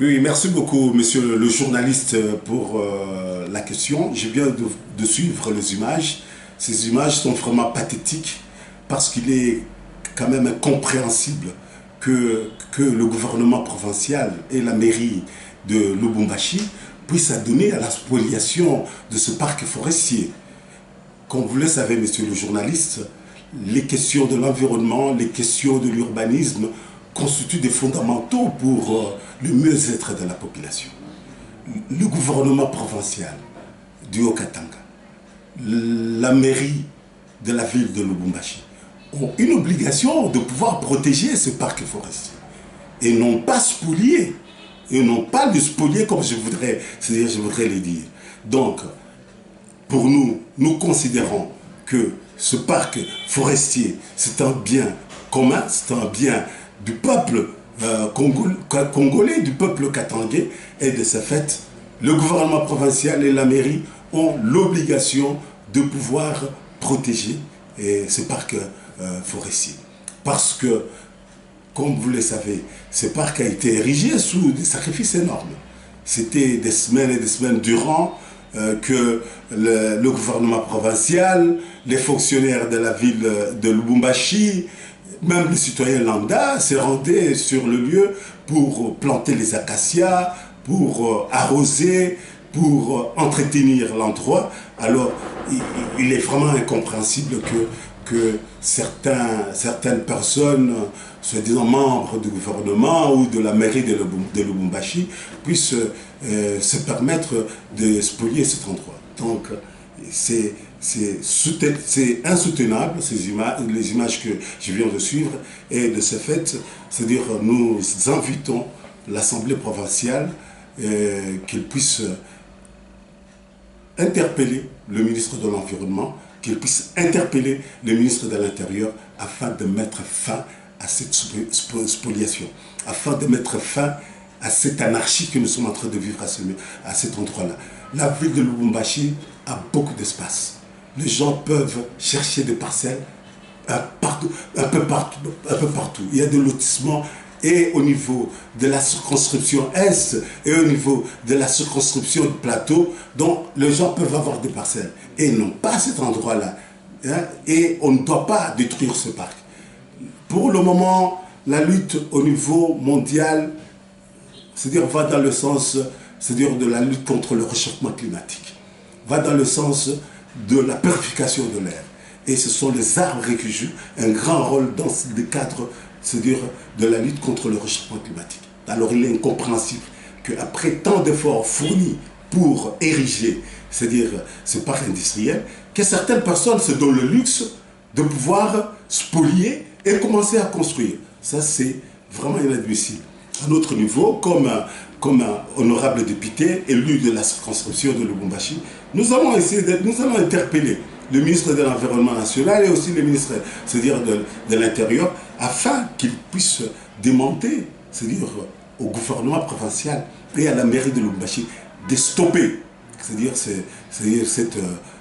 Oui, merci beaucoup, monsieur le journaliste, pour la question. Je viens de suivre les images. Ces images sont vraiment pathétiques parce qu'il est quand même incompréhensible que le gouvernement provincial et la mairie de Lubumbashi puissent adonner à la spoliation de ce parc forestier. Comme vous le savez, monsieur le journaliste, les questions de l'environnement, les questions de l'urbanisme constituent des fondamentaux pour le mieux-être de la population. Le gouvernement provincial du Haut-Katanga, la mairie de la ville de Lubumbashi ont une obligation de pouvoir protéger ce parc forestier et non pas spolier, et non pas le spolier comme je voudrais le dire. Donc, pour nous, nous considérons que ce parc forestier, c'est un bien commun, c'est un bien du peuple congolais, du peuple katangais, et de ce fait, le gouvernement provincial et la mairie ont l'obligation de pouvoir protéger ce parc forestier. Parce que, comme vous le savez, ce parc a été érigé sous des sacrifices énormes. C'était des semaines et des semaines durant que le gouvernement provincial, les fonctionnaires de la ville de Lubumbashi, même les citoyens lambda se rendaient sur le lieu pour planter les acacias, pour arroser, pour entretenir l'endroit. Alors, il est vraiment incompréhensible que certaines personnes, soi-disant membres du gouvernement ou de la mairie de Lubumbashi, puissent se permettre de spolier cet endroit. Donc, c'est insoutenable, les images que je viens de suivre, et de ce fait, c'est-à-dire nous invitons l'Assemblée provinciale qu'elle puisse interpeller le ministre de l'Environnement, qu'il puisse interpeller le ministre de l'Intérieur afin de mettre fin à cette spoliation, afin de mettre fin à cette anarchie que nous sommes en train de vivre à cet endroit-là. La ville de Lubumbashi a beaucoup d'espace. Les gens peuvent chercher des parcelles un peu partout. Il y a des lotissements et au niveau de la circonscription Est et au niveau de la circonscription de Plateau, donc les gens peuvent avoir des parcelles et non pas cet endroit-là. Hein, et on ne doit pas détruire ce parc. Pour le moment, la lutte au niveau mondial, c'est-à-dire va dans le sens, c'est-à-dire de la lutte contre le réchauffement climatique, va dans le sens de la purification de l'air. Et ce sont les arbres qui jouent un grand rôle dans le cadre, c'est-à-dire de la lutte contre le réchauffement climatique. Alors il est incompréhensible qu'après tant d'efforts fournis pour ériger, c'est-à-dire ce parc industriel, que certaines personnes se donnent le luxe de pouvoir spolier et commencer à construire. Ça, c'est vraiment inadmissible. À notre niveau, comme honorable député élu de la circonscription de Lubumbashi, nous allons interpeller le ministre de l'Environnement national et aussi le ministre, c'est-à-dire de l'Intérieur, afin qu'ils puissent demander, c'est-à-dire au gouvernement provincial et à la mairie de Lubumbashi de stopper, c'est-à-dire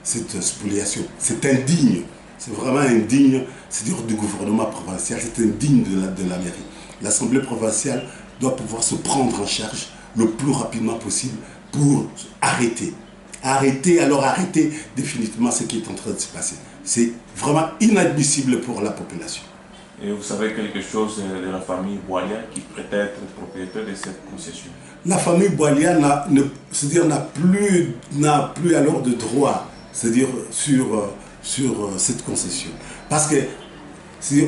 cette spoliation. C'est indigne, c'est vraiment indigne, c'est-à-dire du gouvernement provincial, c'est indigne de la mairie. L'Assemblée provinciale doit pouvoir se prendre en charge le plus rapidement possible pour arrêter. Arrêter définitivement ce qui est en train de se passer. C'est vraiment inadmissible pour la population. Et vous savez quelque chose de la famille Boilia qui pourrait être propriétaire de cette concession? La famille Boilia n'a plus alors de droit, c'est-à-dire sur cette concession. Parce que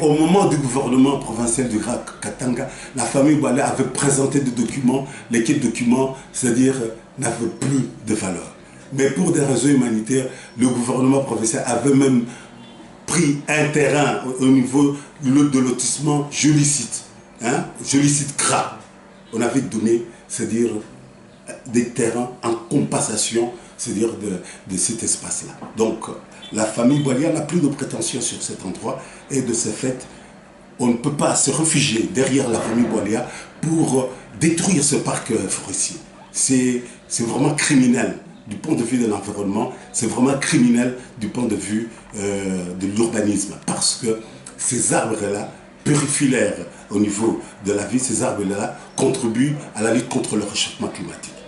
au moment du gouvernement provincial du Grand Katanga, la famille Boilia avait présenté des documents, lesquels documents, c'est-à-dire, n'avaient plus de valeur. Mais pour des raisons humanitaires, le gouvernement provincial avait même pris un terrain au niveau de lotissement Jolicite, hein, Jolicite CRA. On avait donné, c'est-à-dire, des terrains en compensation, c'est-à-dire de cet espace-là. Donc, la famille Boilia n'a plus de prétention sur cet endroit et de ce fait, on ne peut pas se réfugier derrière la famille Boilia pour détruire ce parc forestier. C'est vraiment criminel du point de vue de l'environnement, c'est vraiment criminel du point de vue de l'urbanisme parce que ces arbres-là purifient l'air au niveau de la vie, ces arbres-là contribuent à la lutte contre le réchauffement climatique.